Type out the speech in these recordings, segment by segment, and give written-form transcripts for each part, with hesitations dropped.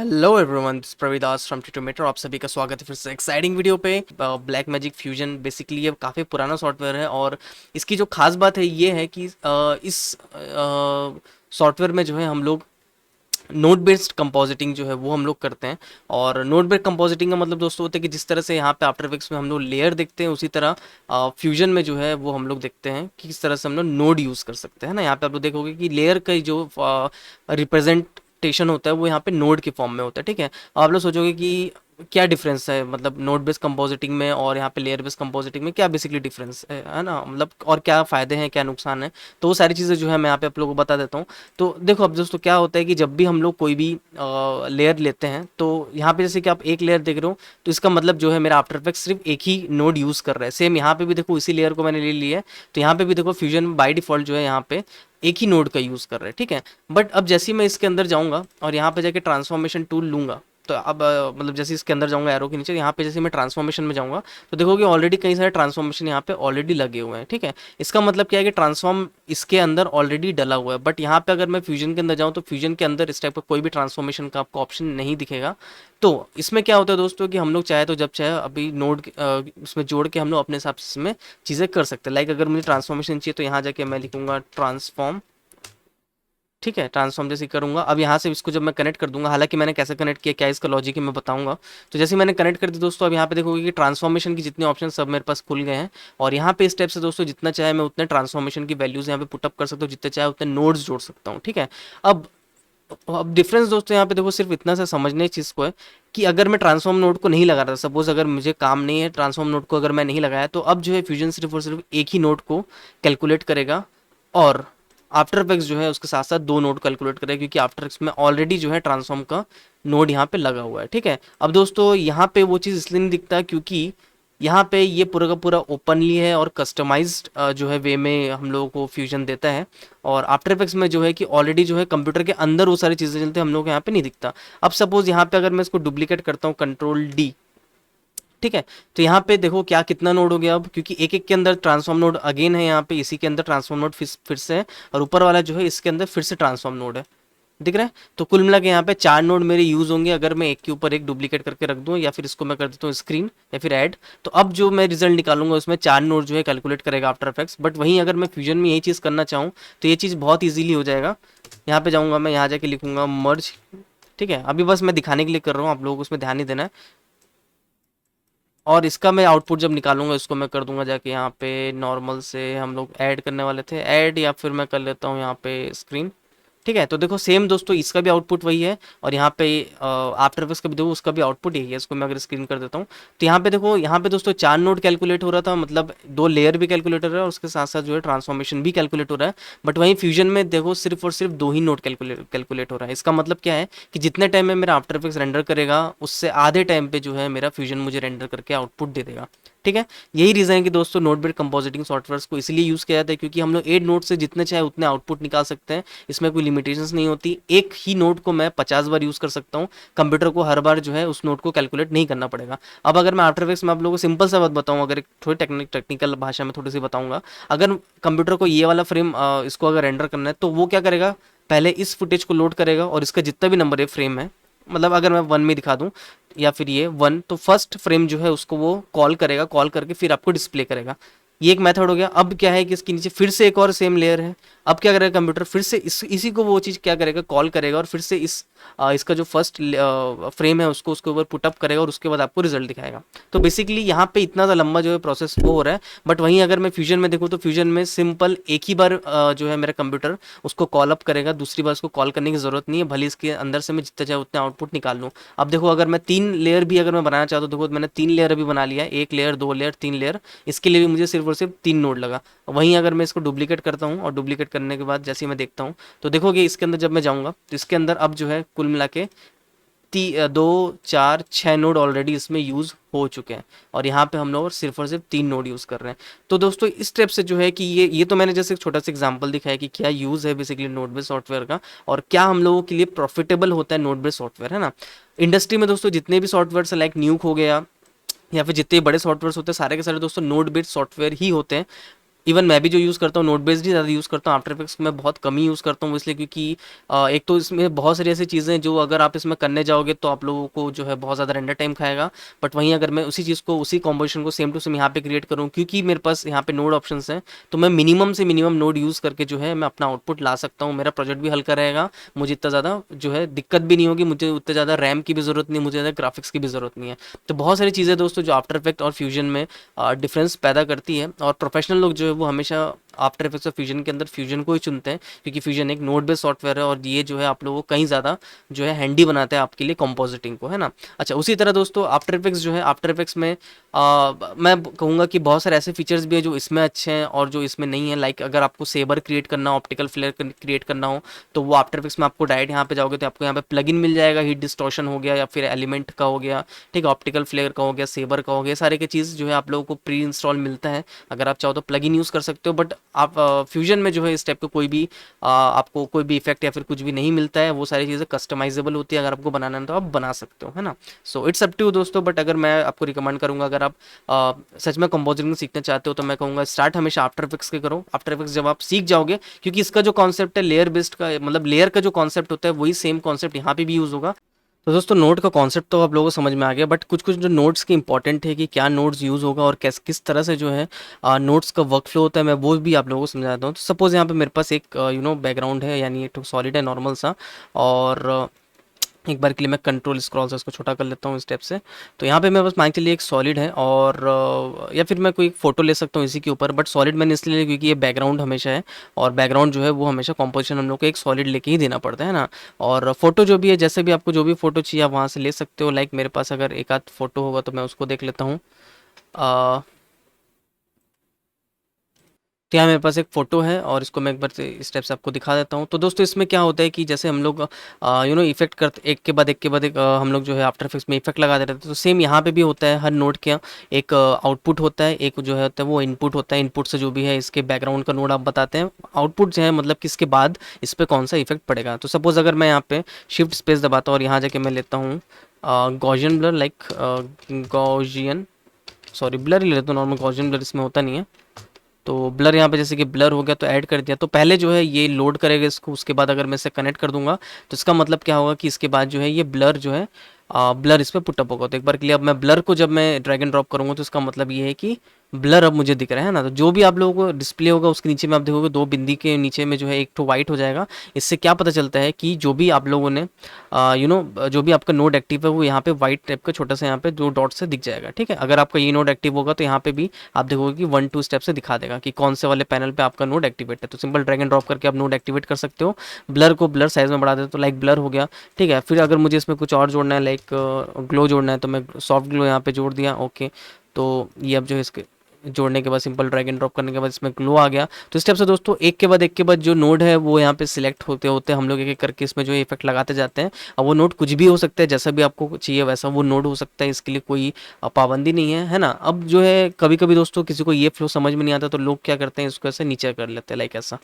Hello everyone, this Pravidas from टिटोमेटर। आप सभी का स्वागत है फिर से एक्साइटिंग वीडियो पे। ब्लैक मैजिक फ्यूजन बेसिकली ये काफ़ी पुराना सॉफ्टवेयर है और इसकी जो खास बात है ये है कि इस सॉफ्टवेयर में जो है हम लोग नोड बेस्ड कंपोजिटिंग जो है वो हम लोग करते हैं। और नोड बेस्ड कंपोजिटिंग का मतलब दोस्तों होता है कि जिस तरह से यहाँ पे आफ्टर इफेक्ट्स में हम लोग लेयर देखते हैं, उसी तरह फ्यूजन में जो है वो हम लोग देखते हैं कि किस तरह से हम लोग नोड यूज़ कर सकते हैं ना। यहाँ पे आप लोग देखोगे कि लेयर का जो रिप्रेजेंटेशन होता है वो यहाँ पे नोड के फॉर्म में होता है। ठीक है, अब आप लोग सोचोगे कि क्या डिफरेंस है, मतलब नोड बेस्ड कंपोजिटिंग में और यहाँ पे लेयर बेस्ड कंपोजिटिंग में क्या बेसिकली डिफरेंस है ना, मतलब और क्या फ़ायदे हैं क्या नुकसान है। तो वो सारी चीज़ें जो है मैं यहाँ पे आप लोगों को बता देता हूँ। तो देखो अब दोस्तों क्या होता है कि जब भी हम लोग कोई भी लेयर लेते हैं तो यहाँ पे जैसे कि आप एक लेयर देख रहे हो, तो इसका मतलब जो है मेरा आफ्टर इफेक्ट्स सिर्फ एक ही नोड यूज़ कर रहा है। सेम यहाँ पे भी देखो इसी लेयर को मैंने ले लिया है, तो यहाँ पे भी देखो फ्यूजन बाय डिफॉल्ट जो है यहाँ पे एक ही नोड का यूज़ कर रहा है। ठीक है, बट अब जैसे ही मैं इसके अंदर जाऊँगा और यहाँ पे जाके ट्रांसफॉर्मेशन टूल लूँगा, तो अब मतलब जैसे इसके अंदर जाऊँगा एरो के नीचे, यहाँ पे जैसे मैं ट्रांसफॉर्मेशन में जाऊँगा तो देखोगे ऑलरेडी कई सारे ट्रांसफॉर्मेशन यहाँ पे ऑलरेडी लगे हुए हैं। ठीक है, इसका मतलब क्या है कि ट्रांसफॉर्म इसके अंदर ऑलरेडी डला हुआ है। बट यहाँ पे अगर मैं फ्यूजन के अंदर जाऊँ तो फ्यूजन के अंदर इस टाइप का कोई भी ट्रांसफॉर्मेशन का आपको ऑप्शन नहीं दिखेगा। तो इसमें क्या होता है दोस्तों कि हम लोग चाहे तो जब चाहे अभी नोड इसमें जोड़ के हम लोग अपने हिसाब से इसमें चीज़ें कर सकते हैं। लाइक अगर मुझे ट्रांसफॉर्मेशन चाहिए तो यहाँ जाके मैं लिखूंगा ट्रांसफॉर्म। ठीक है, ट्रांसफॉर्म जैसे करूंगा, अब यहाँ से इसको जब मैं कनेक्ट कर दूंगा, हालांकि मैंने कैसे कनेक्ट किया क्या इसका लॉजिक है मैं बताऊंगा। तो जैसे मैंने कनेक्ट कर दिया दोस्तों, अब यहाँ पे देखोगे कि ट्रांसफॉर्मेशन की जितने ऑप्शन सब मेरे पास खुल गए हैं। और यहाँ पे इस टाइप से दोस्तों जितना चाहे मैं उतने ट्रांसफॉर्मेशन की वैल्यूज यहाँ पे पुटअप कर सकता हूँ, जितने चाहे उतने नोड्स जोड़ सकता हूँ। ठीक है, अब अब डिफरेंस दोस्तों यहाँ पे देखो सिर्फ इतना सा समझने की चीज़ को है कि अगर मैं ट्रांसफॉर्म नोड को नहीं लगा रहा, सपोज अगर मुझे काम नहीं है ट्रांसफॉर्म नोड को अगर मैं नहीं लगाया, तो अब जो है फ्यूजन सिर्फ और सिर्फ एक ही नोड को कैलकुलेट करेगा। और आफ्टर इफेक्ट्स जो है उसके साथ साथ दो नोड कैलकुलेट करेगा, क्योंकि आफ्टर इफेक्ट्स में ऑलरेडी जो है ट्रांसफॉर्म का नोड यहाँ पे लगा हुआ है। ठीक है, अब दोस्तों यहाँ पे वो चीज़ इसलिए नहीं दिखता क्योंकि यहाँ पे ये पूरा का पूरा ओपनली है और कस्टमाइज्ड जो है वे में हम लोगों को फ्यूजन देता है। और आफ्टर इफेक्ट्स में जो है कि ऑलरेडी जो है कंप्यूटर के अंदर वो सारी चीज़ें चलती हैं, हम लोग को यहाँ पे नहीं दिखता। अब सपोज यहाँ पे अगर मैं इसको डुप्लीकेट करता हूँ कंट्रोल डी, ठीक है, तो यहाँ पे देखो क्या कितना नोड हो गया अब, क्योंकि एक एक के अंदर ट्रांसफॉर्म नोड अगेन है, यहाँ पे इसी के अंदर ट्रांसफॉर्म नोड फिर से है, और ऊपर वाला जो है इसके अंदर फिर से ट्रांसफॉर्म नोड है। दिख रहा है, तो कुल मिला के यहाँ पे चार नोड मेरे यूज होंगे अगर मैं एक के ऊपर एक डुप्लीकेट करके रख दूं, या फिर इसको मैं कर देता हूँ स्क्रीन या फिर ऐड। तो अब जो मैं रिजल्ट निकालूंगा उसमें चार नोड जो है कैलकुलेट करेगा आफ्टर इफेक्ट्स। बट वहीं अगर मैं फ्यूजन में यही चीज़ करना चाहूँ तो ये चीज़ बहुत ईजिली हो जाएगा। यहाँ पे जाऊँगा मैं, यहाँ जाके लिखूंगा मर्ज। ठीक है, अभी बस मैं दिखाने के लिए कर रहा हूँ, आप लोगों को उसमें ध्यान नहीं देना है। और इसका मैं आउटपुट जब निकालूंगा इसको मैं कर दूंगा जाके यहाँ पे नॉर्मल से, हम लोग ऐड करने वाले थे ऐड, या फिर मैं कर लेता हूँ यहाँ पे स्क्रीन। ठीक है, तो देखो सेम दोस्तों इसका भी आउटपुट वही है, और यहाँ पे आफ्टर इफेक्ट्स का भी देखो उसका भी आउटपुट यही है। इसको मैं अगर स्क्रीन कर देता हूँ तो यहाँ पे देखो, यहाँ पे दोस्तों चार नोड कैलकुलेट हो रहा था, मतलब दो लेयर भी कैलकुलेट हो रहा है और उसके साथ साथ जो है ट्रांसफॉर्मेशन भी कैलकुलेट हो रहा है। बट वहीं फ्यूजन में देखो सिर्फ और सिर्फ दो ही नोड कैलकुलेट हो रहा है। इसका मतलब क्या है कि जितने टाइम में मेरा आफ्टर इफेक्ट्स रेंडर करेगा उससे आधे टाइम पे जो है मेरा फ्यूजन मुझे रेंडर करके आउटपुट दे देगा। ठीक है, यही रीज़न है कि दोस्तों नोड बेस्ड कंपोजिटिंग सॉफ्टवेयर को इसलिए यूज़ किया जाता है क्योंकि हम लोग एक नोड से जितने चाहे उतने आउटपुट निकाल सकते हैं। इसमें कोई लिमिटेशंस नहीं होती, एक ही नोड को मैं 50 बार यूज़ कर सकता हूँ। कंप्यूटर को हर बार जो है उस नोड को कैलकुलेट नहीं करना पड़ेगा। अब अगर मैं आफ्टर इफेक्ट्स में आप लोगों को सिंपल सा बात बताऊँ, अगर एक थोड़ी टेक्निकल भाषा में थोड़ी सी बताऊँगा, अगर कंप्यूटर को ये वाला फ्रेम इसको अगर रेंडर करना है तो वो क्या करेगा, पहले इस फुटेज को लोड करेगा और इसका जितना भी नंबर है फ्रेम है, मतलब अगर मैं वन में दिखा दूं या फिर ये वन, तो फर्स्ट फ्रेम जो है उसको वो कॉल करेगा, कॉल करके फिर आपको डिस्प्ले करेगा। ये एक मेथड हो गया। अब क्या है कि इसके नीचे फिर से एक और सेम लेयर है। अब क्या करेगा कंप्यूटर, फिर से इसी को वो चीज़ क्या करेगा, कॉल करेगा और फिर से इसका जो फर्स्ट फ्रेम है उसको उसके ऊपर पुटअप करेगा और उसके बाद आपको रिजल्ट दिखाएगा। तो बेसिकली यहाँ पे इतना सा लंबा जो है प्रोसेस वो हो रहा है। बट वहीं अगर मैं फ्यूजन में देखूँ तो फ्यूजन में सिंपल एक ही बार जो है मेरा कंप्यूटर उसको कॉल अप करेगा, दूसरी बार उसको कॉल करने की ज़रूरत नहीं है, भले इसके अंदर से मैं जितना चाहे उतना आउटपुट निकाल लूँ। अब देखो अगर मैं तीन लेयर भी अगर मैं बनाना चाहता हूँ, देखो मैंने तीन लेयर अभी बना लिया है, एक लेयर दो लेयर तीन लेयर, इसके लिए भी मुझे सिर्फ और सिर्फ तीन नोड लगा। वहीं अगर मैं इसको डुप्लीकेट करता हूँ और डुप्लीकेट करने के बाद जैसे ही मैं देखता हूँ तो देखोगे इसके अंदर जब मैं जाऊँगा तो इसके अंदर अब जो है कुल मिला के दो चार छः नोड ऑलरेडी इसमें यूज़ हो चुके हैं, और यहाँ पे हम लोग सिर्फ और सिर्फ तीन नोड यूज़ कर रहे हैं। तो दोस्तों इस स्टेप से जो है कि ये तो मैंने जैसे एक छोटा सा एग्जांपल दिखाया कि क्या यूज़ है बेसिकली नोड बेस्ड सॉफ्टवेयर का, और क्या हम लोगों के लिए प्रॉफिटेबल होता है नोड बेस्ड सॉफ्टवेयर, है ना। इंडस्ट्री में दोस्तों जितने भी सॉफ्टवेयर लाइक न्यूक हो गया या फिर जितने बड़े सॉफ्टवेयर होते हैं सारे के सारे दोस्तों नोड बेस्ड सॉफ्टवेयर ही होते हैं। इवन मैं भी जो यूज़ करता हूँ नोट बेस्ड ही ज़्यादा यूज़ करता हूँ। आफ्टर इफेक्ट्स मैं बहुत कम ही यूज़ करता हूँ, इसलिए क्योंकि एक तो इसमें बहुत सारी ऐसी चीज़ें हैं जो अगर आप इसमें करने जाओगे तो आप लोगों को जो है बहुत ज़्यादा रेंडर टाइम खाएगा। बट वहीं अगर मैं उसी चीज़ को, उसी कॉम्पोजिशन को सेम टू सेम यहाँ पे क्रिएट करूँ, क्योंकि मेरे पास यहाँ पे नोड ऑप्शंस हैं, तो मैं मिनिमम से मिनिमम नोड यूज़ करके जो है मैं अपना आउटपुट ला सकता हूँ। मेरा प्रोजेक्ट भी हल्का रहेगा, मुझे इतना ज़्यादा जो है दिक्कत भी नहीं होगी, मुझे उतने ज़्यादा रैम की भी ज़रूरत नहीं, मुझे ज़्यादा ग्राफिक्स की भी ज़रूरत नहीं है। तो बहुत सारी चीज़ें दोस्तों जो आफ्टर इफेक्ट और फ्यूजन में डिफरेंस पैदा करती है, और प्रोफेशनल लोग जो है वो हमेशा आफ्टर इफेक्ट्स और फ्यूजन के अंदर फ्यूजन को ही चुनते हैं, क्योंकि फ्यूजन एक नोड बेस्ड सॉफ्टवेयर है और ये जो है आप लोगों को कहीं ज़्यादा जो है हैंडी बनाते हैं आपके लिए कंपोजिटिंग को, है ना। अच्छा, उसी तरह दोस्तों आफ्टर इफेक्ट्स जो है, आफ्टर इफेक्ट्स में मैं कहूँगा कि बहुत सारे ऐसे फीचर्स भी है जो इसमें अच्छे हैं और जो इसमें नहीं है। लाइक अगर आपको सेबर क्रिएट करना हो, ऑप्टिकल फ्लेयर क्रिएट करना हो, तो वो आफ्टर इफेक्ट्स में आपको डायरेक्ट यहाँ पे जाओगे तो आपको यहाँ पे प्लगइन मिल जाएगा। हीट डिस्टॉर्शन हो गया या फिर एलिमेंट का हो गया, ठीक है, ऑप्टिकल फ्लेयर का हो गया, सेबर का हो गया, सारे के चीज़ जो है आप लोगों को प्री इंस्टॉल मिलता है। अगर आप चाहो तो प्लगइन यूज़ कर सकते हो, बट आप फ्यूजन में जो है इस टाइप का कोई भी आपको कोई भी इफेक्ट या फिर कुछ भी नहीं मिलता है। वो सारी चीज़ें कस्टमाइजेबल होती है, अगर आपको बनाना है तो आप बना सकते हो, है ना। So it's up to you दोस्तों। बट अगर मैं आपको रिकमेंड करूंगा, अगर आप सच में कंपोजिंग सीखना चाहते हो, तो मैं कहूँगा स्टार्ट हमेशा आफ्टर इफेक्ट्स के करो। आफ्टर इफेक्ट्स जब आप सीख जाओगे, क्योंकि इसका जो कॉन्सेप्ट है लेयर बेस्ड का, मतलब लेयर का जो कॉन्सेप्ट होता है वही सेम कॉन्सेप्ट यहाँ पे भी यूज़ होगा। तो दोस्तों नोड का कॉन्सेप्ट तो आप लोगों को समझ में आ गया, बट कुछ कुछ जो नोड्स की इंपॉर्टेंट है कि क्या नोड्स यूज़ होगा और किस तरह से जो है नोड्स का वर्क फ्लो होता है, मैं वो भी आप लोगों को समझाता हूँ। तो सपोज़ यहाँ पे मेरे पास एक बैकग्राउंड है, यानी एक सॉलिड है नॉर्मल सा, और एक बार के लिए मैं कंट्रोल स्क्रॉल से इसको छोटा कर लेता हूँ स्टेप से। तो यहाँ पे मैं बस मान के लिए एक सॉलिड है, और या फिर मैं कोई फोटो ले सकता हूँ इसी के ऊपर, बट सॉलिड मैंने इसलिए लिया क्योंकि ये बैकग्राउंड हमेशा है, और बैकग्राउंड जो है वो हमेशा कॉम्पोजिशन हम लोग को एक सॉलिड लेके ही देना पड़ता है ना। और फोटो जो भी है, जैसे भी आपको जो भी फोटो चाहिए आप वहाँ से ले सकते हो। लाइक मेरे पास अगर एक आध फोटो होगा तो मैं उसको देख लेता हूँ। तो यहाँ मेरे पास एक फ़ोटो है, और इसको मैं एक बार से इस टाइप से आपको दिखा देता हूँ। तो दोस्तों इसमें क्या होता है कि जैसे हम लोग इफ़ेक्ट करते एक के बाद एक के बाद एक, हम लोग जो है आफ्टर इफेक्ट्स में इफेक्ट लगाते रहते हैं, तो सेम यहाँ पे भी होता है। हर नोड का एक आउटपुट होता है, एक जो है होता है वो इनपुट होता है। इनपुट से जो भी है इसके बैकग्राउंड का नोड आप बताते हैं, आउटपुट जो है मतलब किसके बाद इस पर कौन सा इफेक्ट पड़ेगा। तो सपोज़ अगर मैं यहाँ पे शिफ्ट स्पेस दबाता हूँ और यहाँ जाके मैं लेता हूँ Gaussian blur, like Gaussian, sorry blur ही लेता हूँ, नॉर्मल गॉसियन ब्लर इसमें होता नहीं है। तो ब्लर यहाँ पे जैसे कि ब्लर हो गया तो ऐड कर दिया, तो पहले जो है ये लोड करेगा इसको, उसके बाद अगर मैं इसे कनेक्ट कर दूंगा तो इसका मतलब क्या होगा कि इसके बाद जो है ये ब्लर जो है ब्लर इस पर पुटअप होगा। तो एक बार के लिए अब मैं ब्लर को जब मैं ड्रैग एंड ड्रॉप करूंगा तो इसका मतलब ये है कि ब्लर अब मुझे दिख रहा है ना। तो जो भी आप लोगों को डिस्प्ले होगा उसके नीचे में आप देखोगे दो बिंदी के नीचे में जो है एक तो वाइट हो जाएगा। इससे क्या पता चलता है कि जो भी आप लोगों ने जो भी आपका नोड एक्टिव है वो यहाँ पे वाइट टाइप का छोटा सा यहाँ पे दो डॉट से दिख जाएगा, ठीक है। अगर आपका ये नोड एक्टिव होगा तो यहाँ पे भी आप देखोगे कि 1-2 स्टेप से दिखा देगा कि कौन से वाले पैनल पे आपका नोड एक्टिवेट है। तो सिंपल ड्रैग एंड ड्रॉप करके आप नोड एक्टिवेट कर सकते हो। ब्लर को ब्लर साइज में बढ़ा देते तो लाइक ब्लर हो गया, ठीक है। फिर अगर मुझे इसमें कुछ और जोड़ना है, लाइक ग्लो जोड़ना है, तो मैं सॉफ्ट ग्लो यहाँ पे जोड़ दिया, ओके। तो ये अब जो है इसके जोड़ने के बाद सिंपल ड्रैग एंड ड्रॉप करने के बाद इसमें ग्लो आ गया। तो इस टाइप से दोस्तों एक के बाद जो नोड है वो यहाँ पे सिलेक्ट होते होते हम लोग एक एक करके इसमें जो इफेक्ट लगाते जाते हैं। अब वो नोड कुछ भी हो सकता है, जैसा भी आपको चाहिए वैसा वो नोड हो सकता है, इसके लिए कोई पाबंदी नहीं है, है ना। अब जो है कभी कभी दोस्तों किसी को ये फ्लो समझ में नहीं आता तो लोग क्या करते हैं, इसको ऐसे नीचे कर लेते हैं, लाइक ऐसा,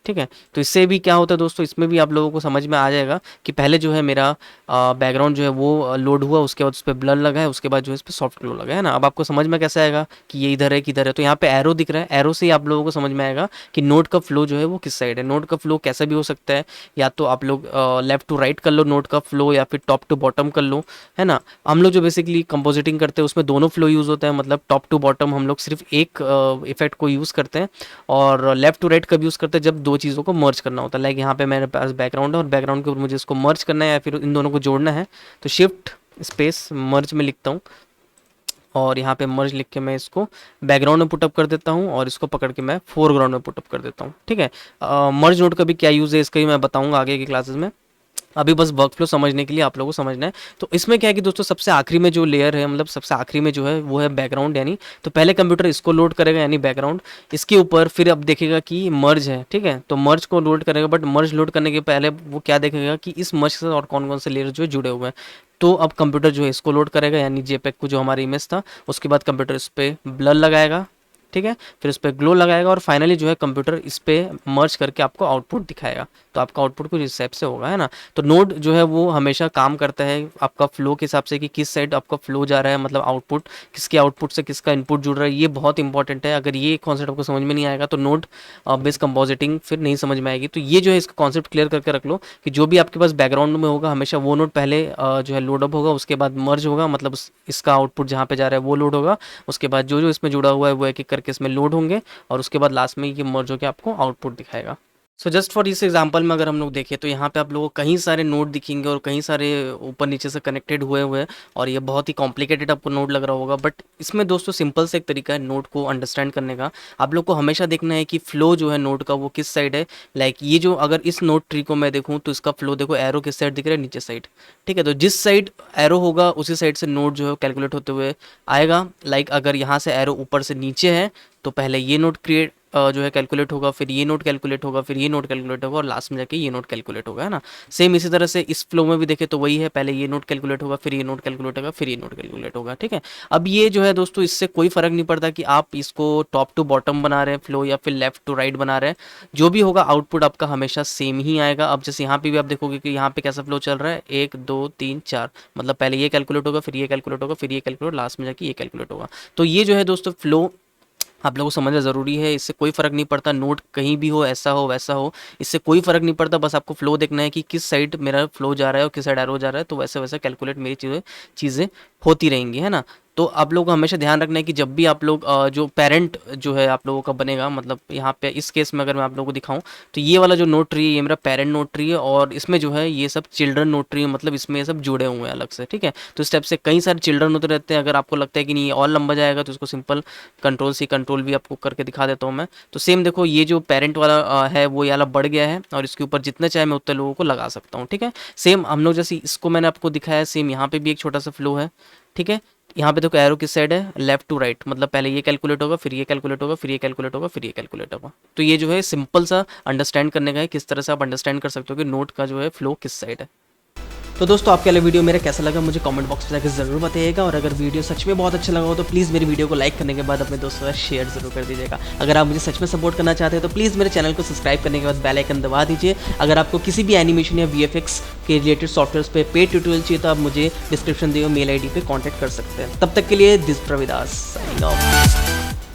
ठीक है। तो इससे भी क्या होता है दोस्तों, इसमें भी आप लोगों को समझ में आ जाएगा कि पहले जो है मेरा बैकग्राउंड जो है वो लोड हुआ, उसके बाद उस पर ब्लर लगा है, उसके बाद जो है इस पर सॉफ्ट ग्लो लगा है ना। अब आपको समझ में कैसे आएगा कि ये इधर है कि इधर है। तो यहाँ पे एरो दिख रहा है, एरो से ही आप लोगों को समझ में आएगा कि नोड का फ्लो जो है वो किस साइड है। नोड का फ्लो कैसा भी हो सकता है, या तो आप लोग लेफ्ट टू राइट कर लो नोड का फ्लो, या फिर टॉप टू बॉटम कर लो, है ना। हम लोग जो बेसिकली कंपोजिटिंग करते हैं उसमें दोनों फ्लो यूज़ होता है, मतलब टॉप टू बॉटम हम लोग सिर्फ एक इफेक्ट को यूज़ करते हैं, और लेफ्ट टू राइट कब यूज़ करते हैं जब दो चीज़ों को मर्ज करना होता है। लाइक यहाँ पे मेरे पास बैकग्राउंड है और बैकग्राउंड के ऊपर मुझे इसको मर्ज करना है या फिर इन दोनों को जोड़ना है, तो शिफ्ट स्पेस मर्ज में लिखता हूँ, और यहाँ पे मर्ज लिख के मैं इसको बैकग्राउंड में पुटअप कर देता हूँ, और इसको पकड़ के मैं फोरग्राउंड में पुटअप कर देता हूँ, ठीक है। मर्ज नोड का भी क्या यूज़ है इसका भी मैं बताऊँगा आगे की क्लासेस में। अभी बस वर्क फ्लो समझने के लिए आप लोगों को समझना है। तो इसमें क्या है कि दोस्तों सबसे आखिरी में जो लेयर है, मतलब सबसे आखिरी में जो है वो है बैकग्राउंड, यानी तो पहले कंप्यूटर इसको लोड करेगा यानी बैकग्राउंड, इसके ऊपर फिर अब देखेगा कि मर्ज है, ठीक है। तो मर्ज को लोड करेगा, बट मर्ज लोड करने के पहले वो क्या देखेगा कि इस मर्ज से और कौन कौन से लेयर जो है जुड़े हुए हैं। तो अब कंप्यूटर जो है इसको लोड करेगा, यानी जेपेग को जो हमारा इमेज था, उसके बाद कंप्यूटर इस पर ब्लर लगाएगा, ठीक है, फिर उस पर ग्लो लगाएगा और फाइनली जो है कंप्यूटर इस पे मर्ज करके आपको आउटपुट दिखाएगा। तो आपका आउटपुट कुछ इस टाइप से होगा, है ना। तो नोड जो है वो हमेशा काम करता है आपका फ्लो के हिसाब से कि किस साइड आपका फ्लो जा रहा है, मतलब आउटपुट किसके आउटपुट से किसका इनपुट जुड़ रहा है, ये बहुत इंपॉर्टेंट है। अगर ये कॉन्सेप्ट आपको समझ में नहीं आएगा तो नोड बेस कंपोजिटिंग फिर नहीं समझ में आएगी। तो ये जो है इसका कॉन्सेप्ट क्लियर करके रख लो कि जो भी आपके पास बैकग्राउंड में होगा हमेशा वो नोड पहले जो है लोड अप होगा, उसके बाद मर्ज होगा, मतलब इसका आउटपुट जहाँ पे जा रहा है वो लोड होगा, उसके बाद जो जो इसमें जुड़ा हुआ है वो एक एक करके इसमें लोड होंगे और उसके बाद लास्ट में ये मर्ज होकर आपको आउटपुट दिखाएगा। सो जस्ट फॉर इस एग्जांपल में अगर हम लोग देखें तो यहाँ पे आप लोगों को कई सारे नोड दिखेंगे और कई सारे ऊपर नीचे से कनेक्टेड हुए हुए हैं और ये बहुत ही कॉम्प्लिकेटेड आपको नोड लग रहा होगा, बट इसमें दोस्तों सिंपल से एक तरीका है नोड को अंडरस्टैंड करने का। आप लोग को हमेशा देखना है कि फ्लो जो है नोड का वो किस साइड है। लाइक ये जो अगर इस नोड ट्री को मैं देखूँ तो इसका फ्लो देखो, एरो किस साइड दिख रहा है, नीचे साइड, ठीक है। तो जिस साइड एरो होगा उसी साइड से नोड जो है कैलकुलेट होते हुए आएगा। लाइक अगर यहाँ से एरो ऊपर से नीचे है तो पहले ये नोड क्रिएट जो है कैलकुलेट होगा, फिर ये नोट कैलकुलेट होगा, फिर ये नोट कैलकुलेट होगा और लास्ट में जाके ये नोट कैलकुलेट होगा, है ना। सेम इसी तरह से इस फ्लो में भी देखें तो वही है, पहले ये नोट कैलकुलेट होगा, फिर ये नोट कैलकुलेट होगा, फिर ये नोट कैलकुलेट होगा, ठीक है। अब ये जो है दोस्तों इससे कोई फर्क नहीं पड़ता कि आप इसको टॉप टू बॉटम बना रहे हैं फ्लो या फिर लेफ्ट टू राइट बना रहे हैं, जो भी होगा आउटपुट आपका हमेशा सेम ही आएगा। अब जैसे यहाँ पे भी आप देखोगे कि यहाँ पे कैसा फ्लो चल रहा है, 1 2 3 4, मतलब पहले ये कैलकुलेट होगा, फिर ये कैलकुलेट होगा, फिर ये कैलकुलेट, लास्ट में जाके ये कैलकुलेट होगा। तो ये जो है दोस्तों फ्लो आप लोगों को समझना ज़रूरी है। इससे कोई फ़र्क नहीं पड़ता नोट कहीं भी हो, ऐसा हो वैसा हो, इससे कोई फ़र्क नहीं पड़ता। बस आपको फ्लो देखना है कि किस साइड मेरा फ्लो जा रहा है और किस साइड एरो जा रहा है, तो वैसे वैसे कैलकुलेट मेरी चीज़ें होती रहेंगी, है ना। तो आप लोगों को हमेशा ध्यान रखना है कि जब भी आप लोग जो पेरेंट जो है आप लोगों का बनेगा, मतलब यहाँ पे इस केस में अगर मैं आप लोगों को दिखाऊं तो ये वाला जो नोट ट्री है ये मेरा पेरेंट नोट ट्री है और इसमें जो है ये सब चिल्ड्रन नोट ट्री है, मतलब इसमें ये सब जुड़े हुए हैं अलग से, ठीक है। तो इस टाइप से कई सारे चिल्ड्रन होते रहते हैं। अगर आपको लगता है कि नहीं ये और लंबा जाएगा तो इसको सिंपल कंट्रोल सी कंट्रोल भी आपको करके दिखा देता हूँ मैं। तो सेम देखो ये जो पेरेंट वाला है वो ये वाला बढ़ गया है और इसके ऊपर जितने चाहे मैं उतने लोगों को लगा सकता हूँ, ठीक है। सेम हम लोग जैसे इसको मैंने आपको दिखाया, सेम यहाँ पे भी एक छोटा सा फ्लो है, ठीक है। यहाँ पे देखो एरो किस साइड है, लेफ्ट टू राइट, मतलब पहले ये कैलकुलेट होगा, फिर ये कैलकुलेट होगा, फिर ये कैलकुलेट होगा, फिर ये कैलकुलेट होगा। तो ये जो है सिंपल सा अंडरस्टैंड करने का है, किस तरह से आप अंडरस्टैंड कर सकते हो कि नोट का जो है फ्लो किस साइड है। तो दोस्तों आपके वाला वीडियो मेरा कैसा लगा मुझे कमेंट बॉक्स में जाकर ज़रूर बताइएगा और अगर वीडियो सच में बहुत अच्छा लगा हो तो प्लीज़ मेरी वीडियो को लाइक करने के बाद अपने दोस्तों के साथ शेयर ज़रूर कर दीजिएगा। अगर आप मुझे सच में सपोर्ट करना चाहते हैं तो प्लीज़ मेरे चैनल को सब्सक्राइब करने के बाद बेल आइकन दबा दीजिए। अगर आपको किसी भी एनिमेशन या VFX के रिलेटेड सॉफ्टवेयर पे पेड ट्यूटोरियल चाहिए तो आप मुझे डिस्क्रिप्शन दिए मेल ID पे कॉन्टैक्ट कर सकते हैं। तब तक के लिए दिस प्रविदास साइनिंग ऑफ।